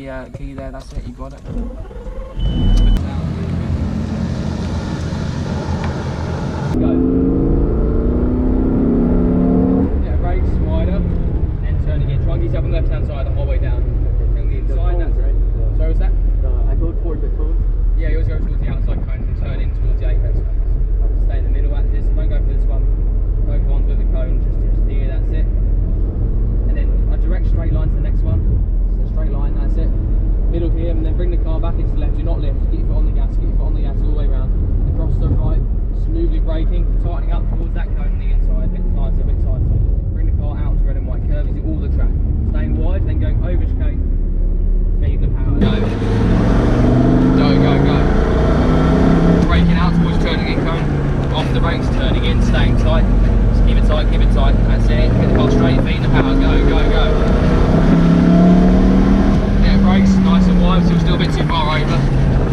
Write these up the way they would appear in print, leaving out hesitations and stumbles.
the key there, that's it, you got it. Go. Yeah, brakes, wider, then turn again. Try and get yourself on the left hand side the whole way down. On the inside, that's right. So is that? I go toward the cone. Yeah, you always go towards the outside cones and turn in towards the apex cones. Stay in the middle axis, don't go for this one. Go for ones with the cone, just here, that's it. And then a direct straight line to the next one. So straight line, that's it. Middle here, and then bring the car back into the left. Do not lift, get your foot on the gas, get your foot on the gas all the way around. Across the right, smoothly braking, tightening up towards that cone on the inside, a bit tighter, a bit tighter. Bring the car out to red and white curve, is all the track. Staying wide, then going over chicane, feed the power. Go. Go, go, go. Braking out towards turning in cone, off the brakes, turning in, staying tight. Just keep it tight, that's it. Get the car straight, feeding the power, go, go, go. Yeah, brakes, nice and wide, so we're still a bit too far over.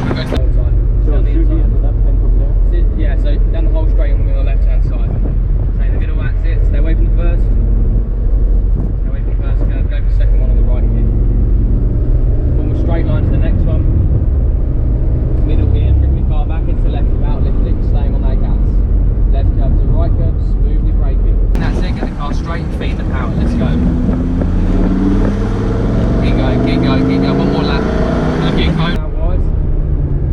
We'll go to the whole time. So shoot me on the left and from there? Yeah, so down the whole straight on the left hand side. Stay in the middle, that's it. Stay away from the first. Stay away from the first curve, go for the second one on the right here. Form a straight line to the next one. Middle here, bring the car back into the left without lifting, staying on that gas. Left curve to right curve, smoothly braking. And that's it, get the car straight, feed the power, let's go. Keep going, keep going, keep going, one more lap. Keep going. Now wide,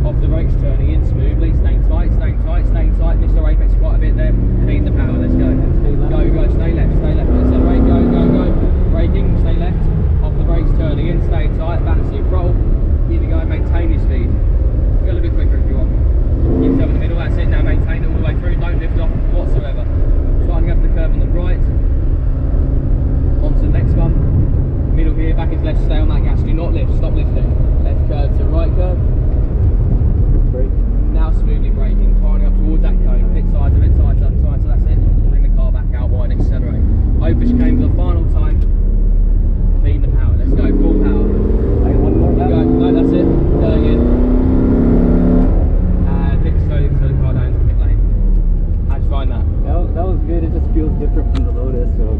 off the brakes, turning in smoothly, staying tight, staying tight, staying tight. Missed our apex quite a bit there, feed the power, let's go. Go, go, stay left, accelerate, go, go, go. Braking, stay left, off the brakes, turning in, stay tight, balance your throttle. Keep it going, maintain your speed. Go a little bit quicker if you want. Keep yourself in the middle, that's it, now maintain it all the way through, don't lift off whatsoever. Tightening up the curve on the right, onto the next one. Middle here, back into left, stay on that gas, do not lift, stop lifting. Left curve to right curve. Brake. Now smoothly braking, tightening up towards that cone, a bit tighter, that's it. Bring the car back out wide, accelerate. Over chicane for the final time. Feed the power, let's go, full power. One more lap. Go, no, that's it, going in. And pit slowly to the car down to the pit lane. How'd you find that? That was good, it just feels different from the Lotus, so.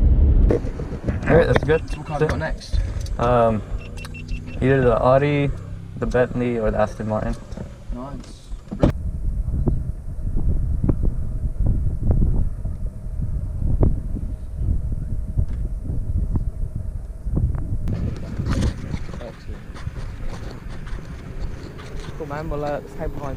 Alright, that's good. What car have you got next? Either the Audi, the Bentley, or the Aston Martin. Nice. Cool man, we'll stay behind.